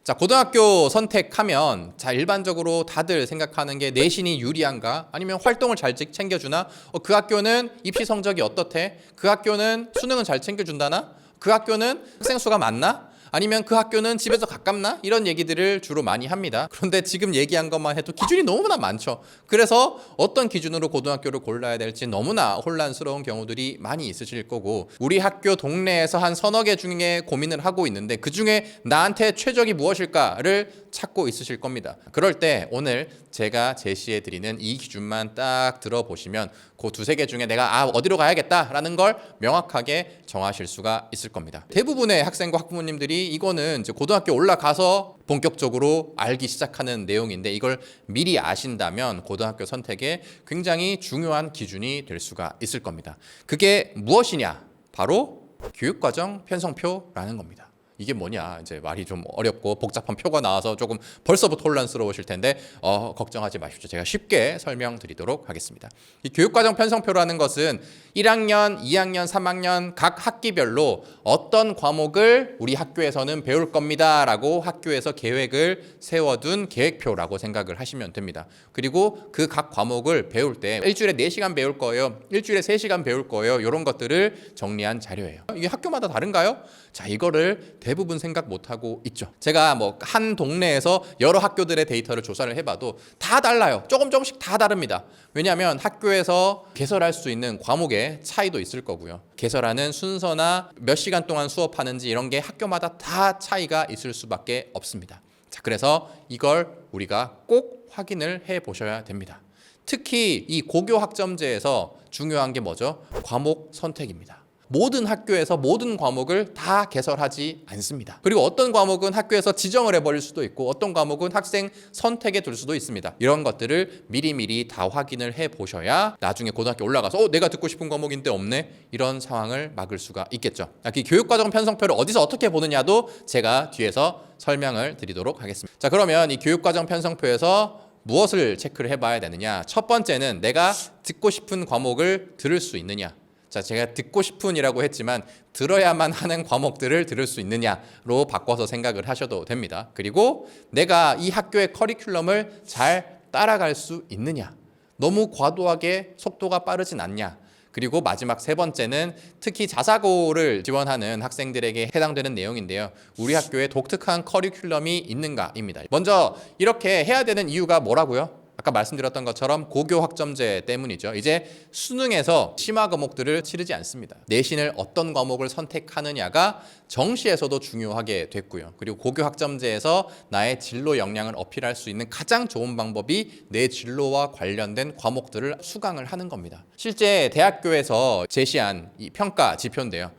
자, 고등학교 선택하면 자, 일반적으로 다들 생각하는 게 내신이 유리한가? 아니면 활동을 잘 챙겨주나? 그 학교는 입시 성적이 어떻대? 그 학교는 수능은 잘 챙겨준다나? 그 학교는 학생 수가 많나? 아니면 그 학교는 집에서 가깝나? 이런 얘기들을 주로 많이 합니다. 그런데 지금 얘기한 것만 해도 기준이 너무나 많죠. 그래서 어떤 기준으로 고등학교를 골라야 될지 너무나 혼란스러운 경우들이 많이 있으실 거고, 우리 학교 동네에서 한 서너 개 중에 고민을 하고 있는데 그 중에 나한테 최적이 무엇일까를 찾고 있으실 겁니다. 그럴 때 오늘 제가 제시해 드리는 이 기준만 딱 들어보시면 그 두세 개 중에 내가 어디로 가야겠다라는 걸 명확하게 정하실 수가 있을 겁니다. 대부분의 학생과 학부모님들이 이거는 이제 고등학교 올라가서 본격적으로 알기 시작하는 내용인데, 이걸 미리 아신다면 고등학교 선택에 굉장히 중요한 기준이 될 수가 있을 겁니다. 그게 무엇이냐? 바로 교육과정 편성표라는 겁니다. 이게 뭐냐, 이제 말이 좀 어렵고 복잡한 표가 나와서 조금 벌써부터 혼란스러우실 텐데 걱정하지 마십시오. 제가 쉽게 설명드리도록 하겠습니다. 이 교육과정 편성표라는 것은 1학년, 2학년, 3학년 각 학기별로 어떤 과목을 우리 학교에서는 배울 겁니다라고 학교에서 계획을 세워둔 계획표라고 생각을 하시면 됩니다. 그리고 그 각 과목을 배울 때 일주일에 4시간 배울 거예요, 일주일에 3시간 배울 거예요, 이런 것들을 정리한 자료예요. 이게 학교마다 다른가요? 자, 이거를 대부분 생각 못하고 있죠. 제가 뭐 한 동네에서 여러 학교들의 데이터를 조사를 해봐도 다 달라요. 조금씩 다 다릅니다. 왜냐하면 학교에서 개설할 수 있는 과목의 차이도 있을 거고요. 개설하는 순서나 몇 시간 동안 수업하는지 이런 게 학교마다 다 차이가 있을 수밖에 없습니다. 자, 그래서 이걸 우리가 꼭 확인을 해 보셔야 됩니다. 특히 이 고교 학점제에서 중요한 게 뭐죠? 과목 선택입니다. 모든 학교에서 모든 과목을 다 개설하지 않습니다. 그리고 어떤 과목은 학교에서 지정을 해버릴 수도 있고 어떤 과목은 학생 선택에 둘 수도 있습니다. 이런 것들을 미리미리 다 확인을 해보셔야 나중에 고등학교 올라가서 내가 듣고 싶은 과목인데 없네, 이런 상황을 막을 수가 있겠죠. 이 교육과정 편성표를 어디서 어떻게 보느냐도 제가 뒤에서 설명을 드리도록 하겠습니다. 자, 그러면 이 교육과정 편성표에서 무엇을 체크를 해봐야 되느냐? 첫 번째는 내가 듣고 싶은 과목을 들을 수 있느냐. 자, 제가 듣고 싶은이라고 했지만 들어야만 하는 과목들을 들을 수 있느냐로 바꿔서 생각을 하셔도 됩니다. 그리고 내가 이 학교의 커리큘럼을 잘 따라갈 수 있느냐, 너무 과도하게 속도가 빠르진 않냐. 그리고 마지막 세 번째는 특히 자사고를 지원하는 학생들에게 해당되는 내용인데요. 우리 학교에 독특한 커리큘럼이 있는가입니다. 먼저 이렇게 해야 되는 이유가 뭐라고요? 아까 말씀드렸던 것처럼 고교 학점제 때문이죠. 이제 수능에서 심화 과목들을 치르지 않습니다. 내신을 어떤 과목을 선택하느냐가 정시에서도 중요하게 됐고요. 그리고 고교 학점제에서 나의 진로 역량을 어필할 수 있는 가장 좋은 방법이 내 진로와 관련된 과목들을 수강을 하는 겁니다. 실제 대학교에서 제시한 이 평가 지표인데요.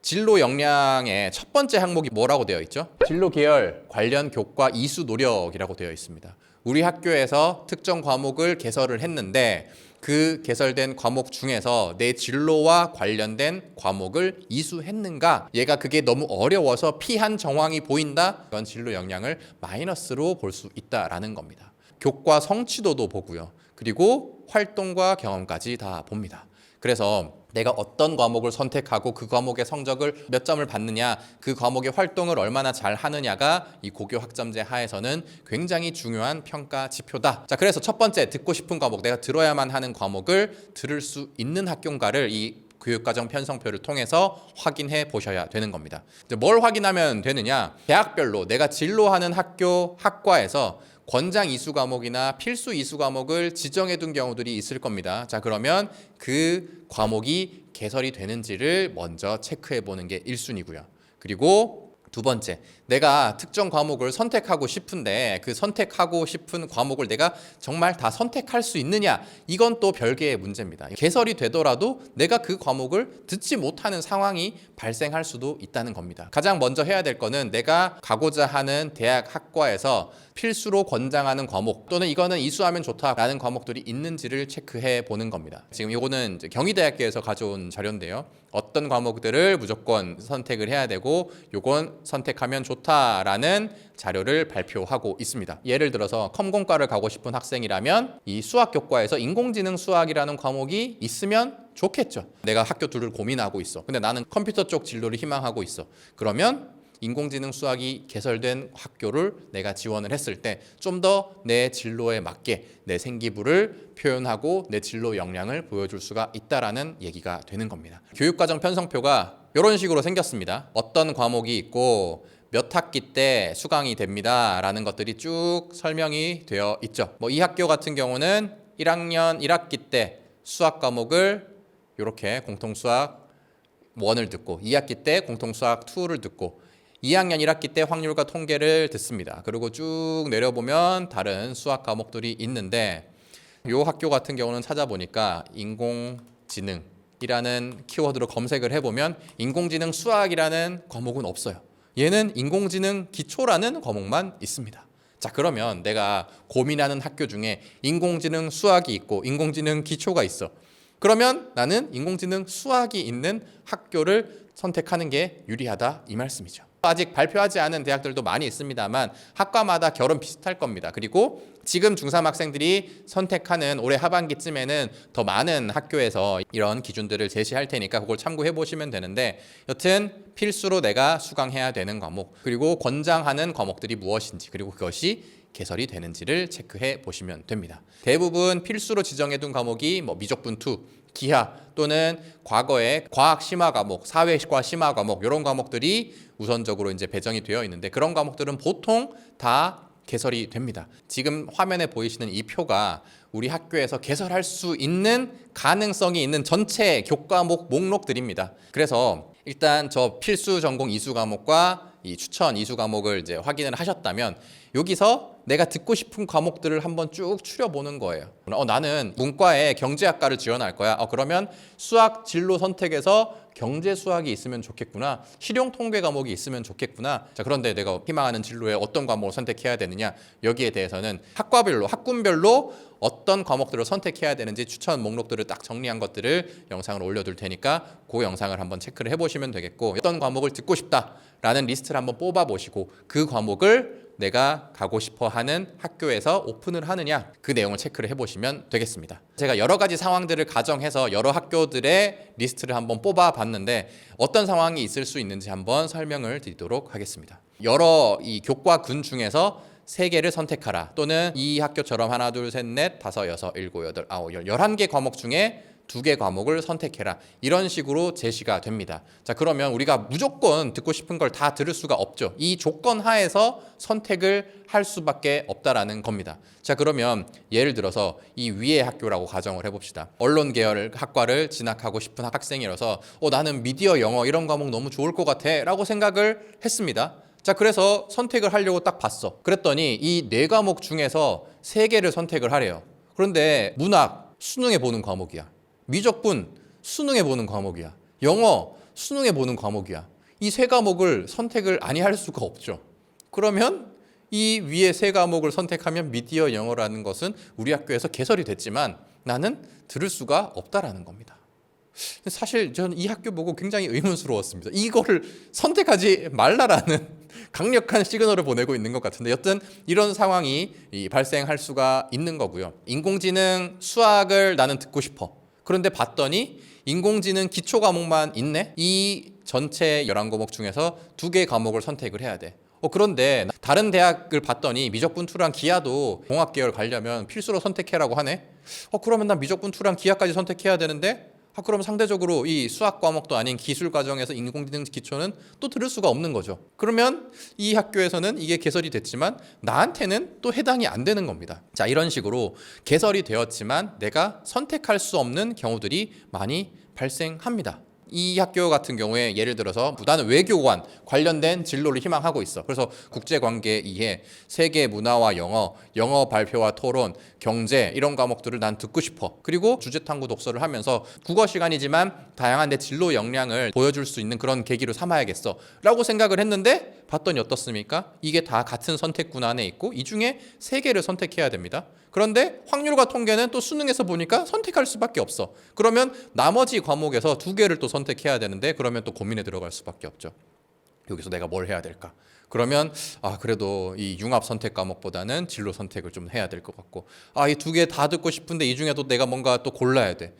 진로 역량의 첫 번째 항목이 뭐라고 되어 있죠? 진로 계열 관련 교과 이수 노력이라고 되어 있습니다. 우리 학교에서 특정 과목을 개설을 했는데 그 개설된 과목 중에서 내 진로와 관련된 과목을 이수했는가? 얘가 그게 너무 어려워서 피한 정황이 보인다? 그건 진로 역량을 마이너스로 볼 수 있다라는 겁니다. 교과 성취도도 보고요. 그리고 활동과 경험까지 다 봅니다. 그래서 내가 어떤 과목을 선택하고 그 과목의 성적을 몇 점을 받느냐, 그 과목의 활동을 얼마나 잘 하느냐가 이 고교 학점제 하에서는 굉장히 중요한 평가 지표다. 자, 그래서 첫 번째, 듣고 싶은 과목, 내가 들어야만 하는 과목을 들을 수 있는 학교인가를 이 교육과정 편성표를 통해서 확인해 보셔야 되는 겁니다. 이제 뭘 확인하면 되느냐? 대학별로 내가 진로하는 학교 학과에서 권장 이수 과목이나 필수 이수 과목을 지정해 둔 경우들이 있을 겁니다. 자, 그러면 그 과목이 개설이 되는지를 먼저 체크해 보는 게 1순위고요. 그리고 두 번째, 내가 특정 과목을 선택하고 싶은데 그 선택하고 싶은 과목을 내가 정말 다 선택할 수 있느냐, 이건 또 별개의 문제입니다. 개설이 되더라도 내가 그 과목을 듣지 못하는 상황이 발생할 수도 있다는 겁니다. 가장 먼저 해야 될 거는 내가 가고자 하는 대학 학과에서 필수로 권장하는 과목 또는 이거는 이수하면 좋다라는 과목들이 있는지를 체크해 보는 겁니다. 지금 이거는 경희대학교에서 가져온 자료인데요. 어떤 과목들을 무조건 선택을 해야 되고 요건 선택하면 좋다라는 자료를 발표하고 있습니다. 예를 들어서 컴공과를 가고 싶은 학생이라면 이 수학교과에서 인공지능 수학이라는 과목이 있으면 좋겠죠. 내가 학교 둘을 고민하고 있어. 근데 나는 컴퓨터 쪽 진로를 희망하고 있어. 그러면 인공지능 수학이 개설된 학교를 내가 지원을 했을 때 좀 더 내 진로에 맞게 내 생기부를 표현하고 내 진로 역량을 보여줄 수가 있다라는 얘기가 되는 겁니다. 교육과정 편성표가 이런 식으로 생겼습니다. 어떤 과목이 있고 몇 학기 때 수강이 됩니다 라는 것들이 쭉 설명이 되어 있죠. 이 학교 같은 경우는 1학년 1학기 때 수학 과목을 이렇게 공통수학 1을 듣고 2학기 때 공통수학 2를 듣고 2학년 1학기 때 확률과 통계를 듣습니다. 그리고 쭉 내려보면 다른 수학 과목들이 있는데 이 학교 같은 경우는 찾아보니까 인공지능이라는 키워드로 검색을 해보면 인공지능 수학이라는 과목은 없어요. 얘는 인공지능 기초라는 과목만 있습니다. 자, 그러면 내가 고민하는 학교 중에 인공지능 수학이 있고 인공지능 기초가 있어. 그러면 나는 인공지능 수학이 있는 학교를 선택하는 게 유리하다 이 말씀이죠. 아직 발표하지 않은 대학들도 많이 있습니다만 학과마다 결은 비슷할 겁니다. 그리고 지금 중3 학생들이 선택하는 올해 하반기쯤에는 더 많은 학교에서 이런 기준들을 제시할 테니까 그걸 참고해 보시면 되는데, 여튼 필수로 내가 수강해야 되는 과목, 그리고 권장하는 과목들이 무엇인지, 그리고 그것이 개설이 되는지를 체크해 보시면 됩니다. 대부분 필수로 지정해둔 과목이 미적분투, 기하 또는 과거에 과학 심화 과목, 사회과 심화 과목 이런 과목들이 우선적으로 이제 배정이 되어 있는데, 그런 과목들은 보통 다 개설이 됩니다. 지금 화면에 보이시는 이 표가 우리 학교에서 개설할 수 있는 가능성이 있는 전체 교과목 목록들입니다. 그래서 일단 저 필수 전공 이수 과목과 이 추천 이수 과목을 이제 확인을 하셨다면 여기서 내가 듣고 싶은 과목들을 한번 쭉 추려보는 거예요. 나는 문과에 경제학과를 지원할 거야. 그러면 수학 진로 선택에서 경제 수학이 있으면 좋겠구나. 실용 통계 과목이 있으면 좋겠구나. 자, 그런데 내가 희망하는 진로에 어떤 과목을 선택해야 되느냐? 여기에 대해서는 학과별로, 학군별로 어떤 과목들을 선택해야 되는지 추천 목록들을 딱 정리한 것들을 영상을 올려둘 테니까 그 영상을 한번 체크를 해보시면 되겠고, 어떤 과목을 듣고 싶다라는 리스트를 한번 뽑아보시고 그 과목을 내가 가고 싶어 하는 학교에서 오픈을 하느냐, 그 내용을 체크를 해보시면 되겠습니다. 제가 여러 가지 상황들을 가정해서 여러 학교들의 리스트를 한번 뽑아봤는데 어떤 상황이 있을 수 있는지 한번 설명을 드리도록 하겠습니다. 여러 이 교과군 중에서 3개를 선택하라, 또는 이 학교처럼 하나, 둘, 셋, 넷, 다섯, 여섯, 일곱, 여덟, 아홉, 열, 11개 과목 중에 2개 과목을 선택해라, 이런 식으로 제시가 됩니다. 자, 그러면 우리가 무조건 듣고 싶은 걸 다 들을 수가 없죠. 이 조건 하에서 선택을 할 수밖에 없다라는 겁니다. 자, 그러면 예를 들어서 이 위의 학교라고 가정을 해봅시다. 언론 계열 학과를 진학하고 싶은 학생이라서 나는 미디어 영어 이런 과목 너무 좋을 것 같아 라고 생각을 했습니다. 자, 그래서 선택을 하려고 딱 봤어. 그랬더니 이 4과목 중에서 3개를 선택을 하래요. 그런데 문학, 수능에 보는 과목이야. 미적분, 수능에 보는 과목이야. 영어, 수능에 보는 과목이야. 이 3과목을 선택을 아니 할 수가 없죠. 그러면 이 위에 3과목을 선택하면 미디어 영어라는 것은 우리 학교에서 개설이 됐지만 나는 들을 수가 없다라는 겁니다. 사실 저는 이 학교 보고 굉장히 의문스러웠습니다. 이거를 선택하지 말라라는 강력한 시그널을 보내고 있는 것 같은데, 여튼 이런 상황이 발생할 수가 있는 거고요. 인공지능 수학을 나는 듣고 싶어. 그런데 봤더니 인공지능 기초 과목만 있네? 이 전체 11과목 중에서 2개 과목을 선택을 해야 돼. 그런데 다른 대학을 봤더니 미적분투랑 기하도 공학계열 가려면 필수로 선택해라고 하네? 그러면 난 미적분투랑 기하까지 선택해야 되는데, 그럼 상대적으로 이 수학 과목도 아닌 기술 과정에서 인공지능 기초는 또 들을 수가 없는 거죠. 그러면 이 학교에서는 이게 개설이 됐지만 나한테는 또 해당이 안 되는 겁니다. 자, 이런 식으로 개설이 되었지만 내가 선택할 수 없는 경우들이 많이 발생합니다. 이 학교 같은 경우에 예를 들어서 나는 외교관 관련된 진로를 희망하고 있어. 그래서 국제관계 이해, 세계 문화와 영어, 영어 발표와 토론, 경제 이런 과목들을 난 듣고 싶어. 그리고 주제탐구 독서를 하면서 국어 시간이지만 다양한 내 진로 역량을 보여줄 수 있는 그런 계기로 삼아야겠어 라고 생각을 했는데 봤더니 어떻습니까? 이게 다 같은 선택군 안에 있고 이 중에 3개를 선택해야 됩니다. 그런데 확률과 통계는 또 수능에서 보니까 선택할 수밖에 없어. 그러면 나머지 과목에서 2개를 또 선택해야 되는데 그러면 또 고민에 들어갈 수밖에 없죠. 여기서 내가 뭘 해야 될까? 그러면 그래도 이 융합 선택 과목보다는 진로 선택을 좀 해야 될 것 같고, 이 두 개 다 듣고 싶은데 이 중에도 내가 뭔가 또 골라야 돼.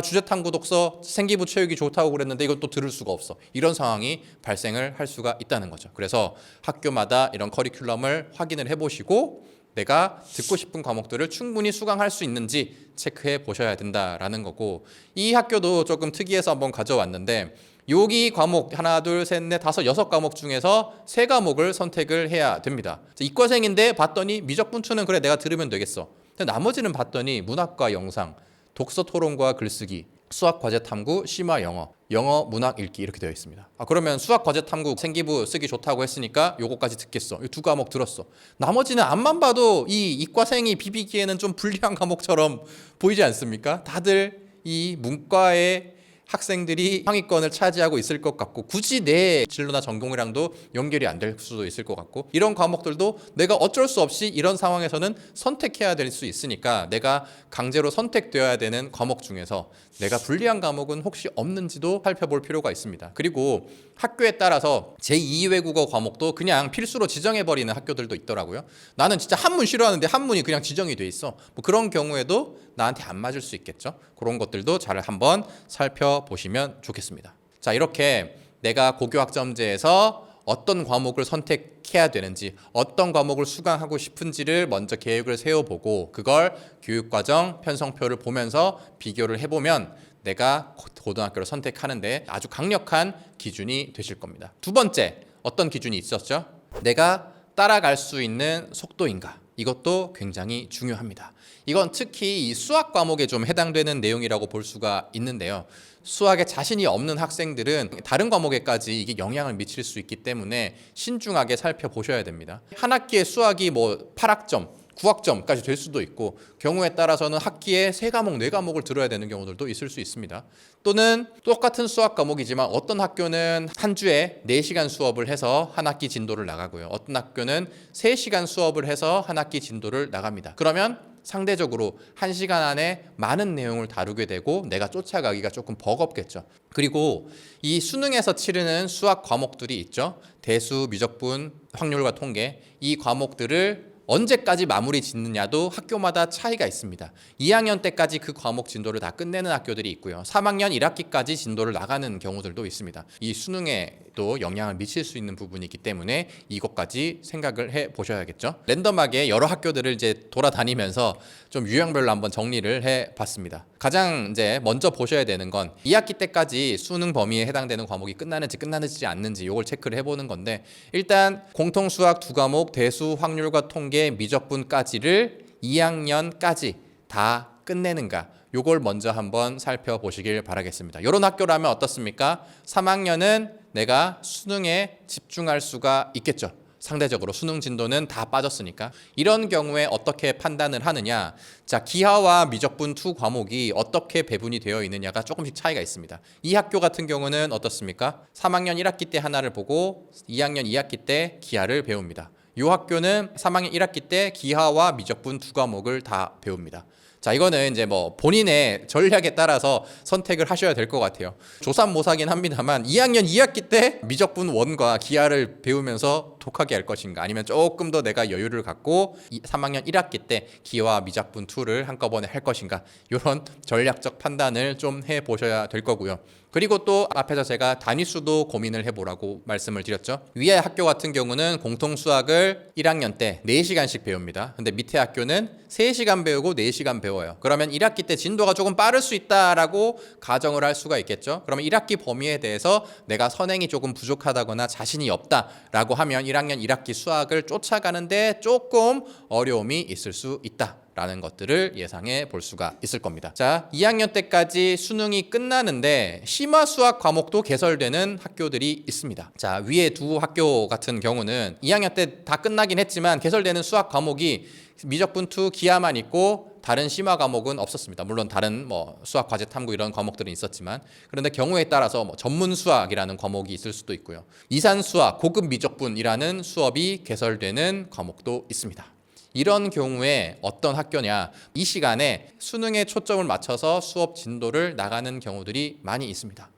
주제탐구 독서 생기부 채우기 좋다고 그랬는데 이건 또 들을 수가 없어. 이런 상황이 발생을 할 수가 있다는 거죠. 그래서 학교마다 이런 커리큘럼을 확인을 해보시고 내가 듣고 싶은 과목들을 충분히 수강할 수 있는지 체크해 보셔야 된다라는 거고, 이 학교도 조금 특이해서 한번 가져왔는데 여기 과목 하나, 둘, 셋, 넷, 다섯, 여섯 과목 중에서 세 과목을 선택을 해야 됩니다. 이과생인데 봤더니 미적분투는 그래 내가 들으면 되겠어. 근데 나머지는 봤더니 문학과 영상, 독서 토론과 글쓰기, 수학 과제 탐구, 심화 영어, 영어 문학 읽기 이렇게 되어 있습니다. 그러면 수학 과제 탐구 생기부 쓰기 좋다고 했으니까 요거까지 듣겠어. 이 두 과목 들었어. 나머지는 앞만 봐도 이 이과생이 비비기에는 좀 불리한 과목처럼 보이지 않습니까? 다들 이 문과의 학생들이 상위권을 차지하고 있을 것 같고, 굳이 내 진로나 전공이랑도 연결이 안 될 수도 있을 것 같고, 이런 과목들도 내가 어쩔 수 없이 이런 상황에서는 선택해야 될 수 있으니까 내가 강제로 선택되어야 되는 과목 중에서 내가 불리한 과목은 혹시 없는지도 살펴볼 필요가 있습니다. 그리고 학교에 따라서 제2외국어 과목도 그냥 필수로 지정해버리는 학교들도 있더라고요. 나는 진짜 한문 싫어하는데 한문이 그냥 지정이 돼 있어. 뭐 그런 경우에도 나한테 안 맞을 수 있겠죠. 그런 것들도 잘 한번 살펴보시면 좋겠습니다. 자, 이렇게 내가 고교학점제에서 어떤 과목을 선택해야 되는지, 어떤 과목을 수강하고 싶은지를 먼저 계획을 세워보고 그걸 교육과정 편성표를 보면서 비교를 해보면 내가 고등학교를 선택하는데 아주 강력한 기준이 되실 겁니다. 두 번째, 어떤 기준이 있었죠? 내가 따라갈 수 있는 속도인가? 이것도 굉장히 중요합니다. 이건 특히 이 수학 과목에 좀 해당되는 내용이라고 볼 수가 있는데요. 수학에 자신이 없는 학생들은 다른 과목에까지 이게 영향을 미칠 수 있기 때문에 신중하게 살펴보셔야 됩니다. 한 학기에 수학이 8학점, 9학점까지 될 수도 있고, 경우에 따라서는 학기에 3과목, 4과목을 들어야 되는 경우들도 있을 수 있습니다. 또는 똑같은 수학 과목이지만 어떤 학교는 한 주에 4시간 수업을 해서 한 학기 진도를 나가고요. 어떤 학교는 3시간 수업을 해서 한 학기 진도를 나갑니다. 그러면 상대적으로 1시간 안에 많은 내용을 다루게 되고 내가 쫓아가기가 조금 버겁겠죠. 그리고 이 수능에서 치르는 수학 과목들이 있죠. 대수, 미적분, 확률과 통계, 이 과목들을 언제까지 마무리 짓느냐도 학교마다 차이가 있습니다. 2학년 때까지 그 과목 진도를 다 끝내는 학교들이 있고요. 3학년 1학기까지 진도를 나가는 경우들도 있습니다. 이 수능에도 영향을 미칠 수 있는 부분이기 때문에 이것까지 생각을 해 보셔야겠죠. 랜덤하게 여러 학교들을 이제 돌아다니면서 좀 유형별로 한번 정리를 해 봤습니다. 가장 이제 먼저 보셔야 되는 건 2학기 때까지 수능 범위에 해당되는 과목이 끝나는지 않는지 이걸 체크를 해보는 건데, 일단 공통수학 2과목, 대수, 확률과 통계, 미적분까지를 2학년까지 다 끝내는가, 요걸 먼저 한번 살펴보시길 바라겠습니다. 이런 학교라면 어떻습니까? 3학년은 내가 수능에 집중할 수가 있겠죠. 상대적으로 수능 진도는 다 빠졌으니까. 이런 경우에 어떻게 판단을 하느냐? 자, 기하와 미적분 2 과목이 어떻게 배분이 되어 있느냐가 조금씩 차이가 있습니다. 이 학교 같은 경우는 어떻습니까? 3학년 1학기 때 하나를 보고 2학년 2학기 때 기하를 배웁니다. 이 학교는 3학년 1학기 때 기하와 미적분 2 과목을 다 배웁니다. 자, 이거는 이제 본인의 전략에 따라서 선택을 하셔야 될 것 같아요. 조삼모사긴 합니다만 2학년 2학기 때 미적분 1과 기하를 배우면서 독하게 할 것인가, 아니면 조금 더 내가 여유를 갖고 3학년 1학기 때 기하와 미적분 2를 한꺼번에 할 것인가, 이런 전략적 판단을 좀 해보셔야 될 거고요. 그리고 또 앞에서 제가 단위수도 고민을 해보라고 말씀을 드렸죠. 위에 학교 같은 경우는 공통수학을 1학년 때 4시간씩 배웁니다. 근데 밑에 학교는 3시간 배우고 4시간 배워요. 그러면 1학기 때 진도가 조금 빠를 수 있다라고 가정을 할 수가 있겠죠. 그러면 1학기 범위에 대해서 내가 선행이 조금 부족하다거나 자신이 없다라고 하면 1학년 1학기 수학을 쫓아가는데 조금 어려움이 있을 수 있다 라는 것들을 예상해 볼 수가 있을 겁니다. 자, 2학년 때까지 수능이 끝나는데 심화 수학 과목도 개설되는 학교들이 있습니다. 자, 위에 두 학교 같은 경우는 2학년 때 다 끝나긴 했지만 개설되는 수학 과목이 미적분 2 기하만 있고 다른 심화 과목은 없었습니다. 물론 다른 수학 과제 탐구 이런 과목들은 있었지만, 그런데 경우에 따라서 전문 수학이라는 과목이 있을 수도 있고요. 이산 수학, 고급 미적분이라는 수업이 개설되는 과목도 있습니다. 이런 경우에 어떤 학교냐, 이 시간에 수능에 초점을 맞춰서 수업 진도를 나가는 경우들이 많이 있습니다.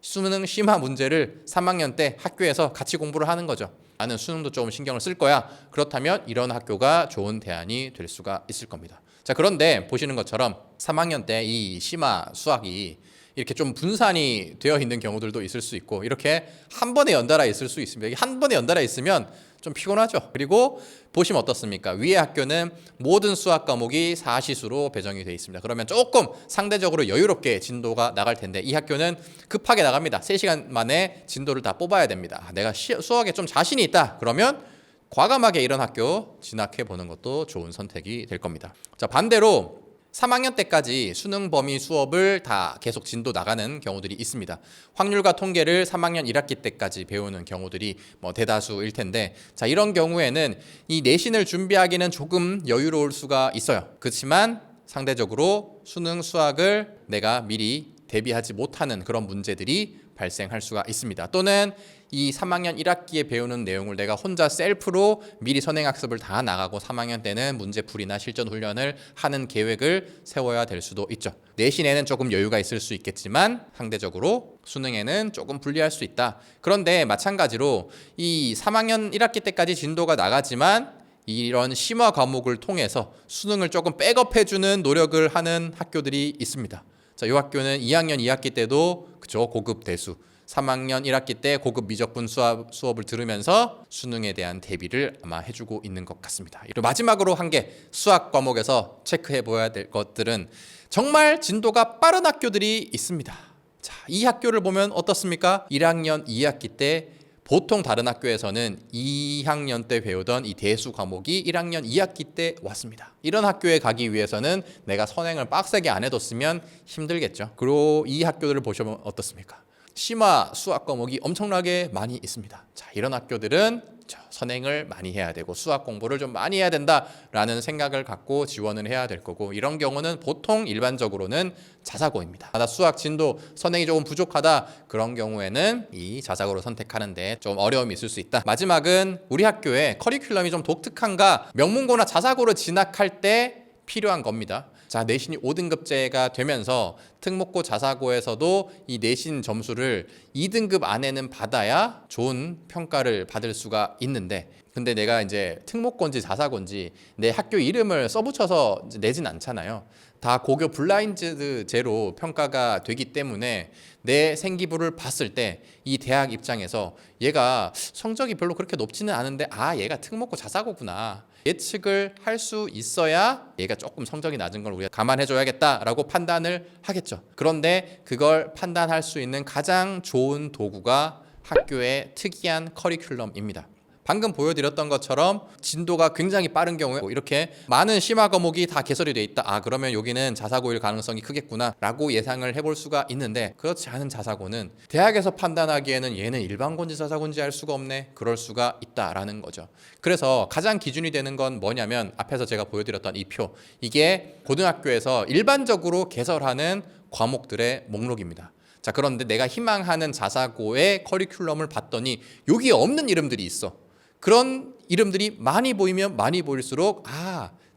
수능 심화 문제를 3학년 때 학교에서 같이 공부를 하는 거죠. 나는 수능도 좀 신경을 쓸 거야. 그렇다면 이런 학교가 좋은 대안이 될 수가 있을 겁니다. 자, 그런데 보시는 것처럼 3학년 때 이 심화 수학이 이렇게 좀 분산이 되어 있는 경우들도 있을 수 있고, 이렇게 한 번에 연달아 있을 수 있습니다. 한 번에 연달아 있으면 좀 피곤하죠. 그리고 보시면 어떻습니까? 위의 학교는 모든 수학 과목이 사시수로 배정이 되어 있습니다. 그러면 조금 상대적으로 여유롭게 진도가 나갈 텐데, 이 학교는 급하게 나갑니다. 3시간 만에 진도를 다 뽑아야 됩니다. 내가 수학에 좀 자신이 있다. 그러면 과감하게 이런 학교 진학해 보는 것도 좋은 선택이 될 겁니다. 자, 반대로 3학년 때까지 수능 범위 수업을 다 계속 진도 나가는 경우들이 있습니다. 확률과 통계를 3학년 1학기 때까지 배우는 경우들이 대다수일 텐데, 자, 이런 경우에는 이 내신을 준비하기는 조금 여유로울 수가 있어요. 그렇지만 상대적으로 수능 수학을 내가 미리 대비하지 못하는 그런 문제들이 발생할 수가 있습니다. 또는 이 3학년 1학기에 배우는 내용을 내가 혼자 셀프로 미리 선행학습을 다 나가고 3학년 때는 문제풀이나 실전 훈련을 하는 계획을 세워야 될 수도 있죠. 내신에는 조금 여유가 있을 수 있겠지만 상대적으로 수능에는 조금 불리할 수 있다. 그런데 마찬가지로 이 3학년 1학기 때까지 진도가 나가지만 이런 심화 과목을 통해서 수능을 조금 백업해주는 노력을 하는 학교들이 있습니다. 자, 이 학교는 2학년 2학기 때도 그죠, 고급 대수, 3학년 1학기 때 고급 미적분 수업을 들으면서 수능에 대한 대비를 아마 해주고 있는 것 같습니다. 그리고 마지막으로 한 개 수학 과목에서 체크해 보아야 될 것들은 정말 진도가 빠른 학교들이 있습니다. 자, 이 학교를 보면 어떻습니까? 1학년 2학기 때 보통 다른 학교에서는 2학년 때 배우던 이 대수 과목이 1학년 2학기 때 왔습니다. 이런 학교에 가기 위해서는 내가 선행을 빡세게 안 해뒀으면 힘들겠죠. 그리고 이 학교들을 보시면 어떻습니까? 심화 수학 과목이 엄청나게 많이 있습니다. 자, 이런 학교들은 선행을 많이 해야 되고 수학 공부를 좀 많이 해야 된다라는 생각을 갖고 지원을 해야 될 거고, 이런 경우는 보통 일반적으로는 자사고입니다. 나 수학 진도 선행이 조금 부족하다, 그런 경우에는 이 자사고를 선택하는데 좀 어려움이 있을 수 있다. 마지막은 우리 학교의 커리큘럼이 좀 독특한가, 명문고나 자사고를 진학할 때 필요한 겁니다. 자, 내신이 5등급제가 되면서 특목고 자사고에서도 이 내신 점수를 2등급 안에는 받아야 좋은 평가를 받을 수가 있는데, 근데 내가 이제 특목고인지 자사고인지 내 학교 이름을 써붙여서 내진 않잖아요. 다 고교 블라인드제로 평가가 되기 때문에 내 생기부를 봤을 때 이 대학 입장에서 얘가 성적이 별로 그렇게 높지는 않은데 얘가 특목고 자사고구나, 예측을 할 수 있어야 얘가 조금 성적이 낮은 걸 우리가 감안해줘야겠다라고 판단을 하겠죠. 그런데 그걸 판단할 수 있는 가장 좋은 도구가 학교의 특이한 커리큘럼입니다. 방금 보여드렸던 것처럼 진도가 굉장히 빠른 경우에 이렇게 많은 심화 과목이 다 개설이 돼 있다. 그러면 여기는 자사고일 가능성이 크겠구나 라고 예상을 해볼 수가 있는데, 그렇지 않은 자사고는 대학에서 판단하기에는 얘는 일반고인지 자사고인지 알 수가 없네, 그럴 수가 있다라는 거죠. 그래서 가장 기준이 되는 건 뭐냐면 앞에서 제가 보여드렸던 이 표, 이게 고등학교에서 일반적으로 개설하는 과목들의 목록입니다. 자, 그런데 내가 희망하는 자사고의 커리큘럼을 봤더니 여기에 없는 이름들이 있어. 그런 이름들이 많이 보이면 많이 보일수록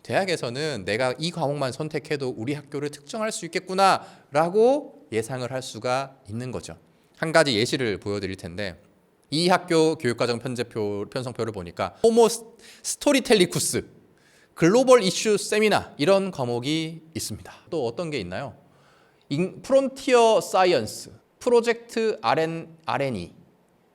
대학에서는 내가 이 과목만 선택해도 우리 학교를 특정할 수 있겠구나 라고 예상을 할 수가 있는 거죠. 한 가지 예시를 보여드릴 텐데, 이 학교 교육과정 편성표를 보니까 호모 스토리텔리쿠스, 글로벌 이슈 세미나, 이런 과목이 있습니다. 또 어떤 게 있나요? 프론티어 사이언스, 프로젝트 R&E,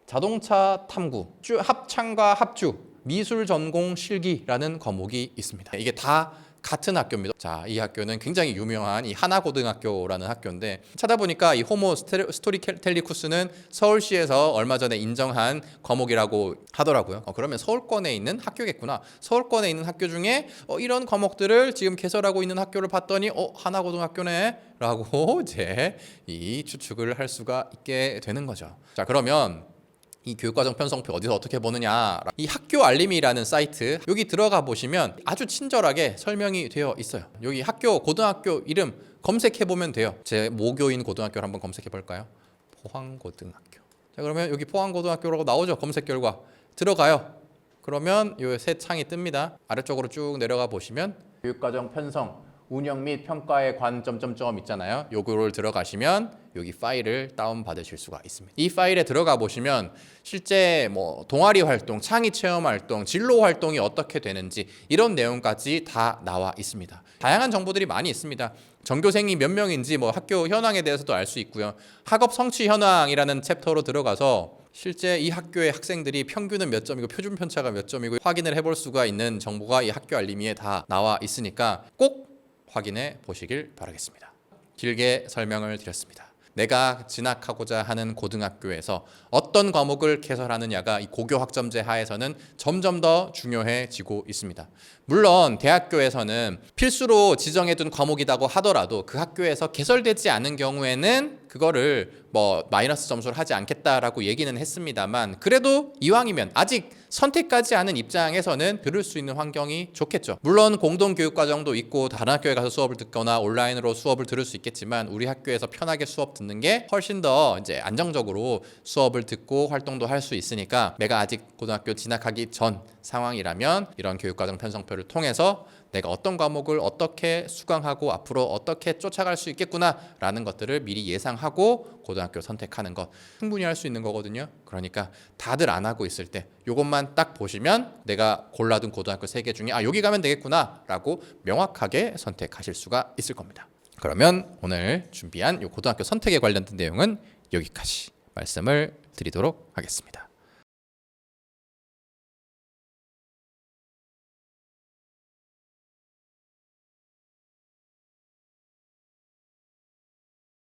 자동차 탐구, 합창과 합주, 미술 전공 실기라는 과목이 있습니다. 이게 다 같은 학교입니다. 자, 이 학교는 굉장히 유명한 이 하나고등학교라는 학교인데, 찾아보니까 이 호모 스토리텔리쿠스는 서울시에서 얼마 전에 인정한 과목이라고 하더라고요. 그러면 서울권에 있는 학교겠구나. 서울권에 있는 학교 중에 이런 과목들을 지금 개설하고 있는 학교를 봤더니 하나고등학교네 라고 이제 이 추측을 할 수가 있게 되는 거죠. 자, 그러면 이 교육과정 편성표 어디서 어떻게 보느냐, 이 학교 알림이라는 사이트, 여기 들어가 보시면 아주 친절하게 설명이 되어 있어요. 여기 학교 고등학교 이름 검색해 보면 돼요. 제 모교인 고등학교를 한번 검색해 볼까요? 포항고등학교. 자, 그러면 여기 포항고등학교라고 나오죠. 검색 결과 들어가요. 그러면 요 새 창이 뜹니다. 아래쪽으로 쭉 내려가 보시면 교육과정 편성 운영 및 평가에 관 점점점 있잖아요. 요거를 들어가시면 여기 파일을 다운 받으실 수가 있습니다. 이 파일에 들어가 보시면 실제 뭐 동아리 활동, 창의 체험 활동, 진로 활동이 어떻게 되는지 이런 내용까지 다 나와 있습니다. 다양한 정보들이 많이 있습니다. 전교생이 몇 명인지 뭐 학교 현황에 대해서도 알 수 있고요. 학업 성취 현황이라는 챕터로 들어가서 실제 이 학교의 학생들이 평균은 몇 점이고 표준 편차가 몇 점이고 확인을 해볼 수가 있는 정보가 이 학교 알림이에 다 나와 있으니까 꼭 확인해 보시길 바라겠습니다. 길게 설명을 드렸습니다. 내가 진학하고자 하는 고등학교에서 어떤 과목을 개설하느냐가 이 고교 학점제 하에서는 점점 더 중요해지고 있습니다. 물론 대학교에서는 필수로 지정해둔 과목이라고 하더라도 그 학교에서 개설되지 않은 경우에는 그거를 뭐 마이너스 점수를 하지 않겠다라고 얘기는 했습니다만 그래도 이왕이면 아직 선택하지 않은 입장에서는 들을 수 있는 환경이 좋겠죠. 물론 공동교육과정도 있고 다른 학교에 가서 수업을 듣거나 온라인으로 수업을 들을 수 있겠지만 우리 학교에서 편하게 수업 듣는 게 훨씬 더 이제 안정적으로 수업을 듣고 활동도 할 수 있으니까 내가 아직 고등학교 진학하기 전 상황이라면 이런 교육과정 편성표를 통해서 내가 어떤 과목을 어떻게 수강하고 앞으로 어떻게 쫓아갈 수 있겠구나라는 것들을 미리 예상하고 고등학교 선택하는 것 충분히 할 수 있는 거거든요. 그러니까 다들 안 하고 있을 때 이것만 딱 보시면 내가 골라둔 고등학교 3개 중에 여기 가면 되겠구나라고 명확하게 선택하실 수가 있을 겁니다. 그러면 오늘 준비한 이 고등학교 선택에 관련된 내용은 여기까지 말씀을 드리도록 하겠습니다.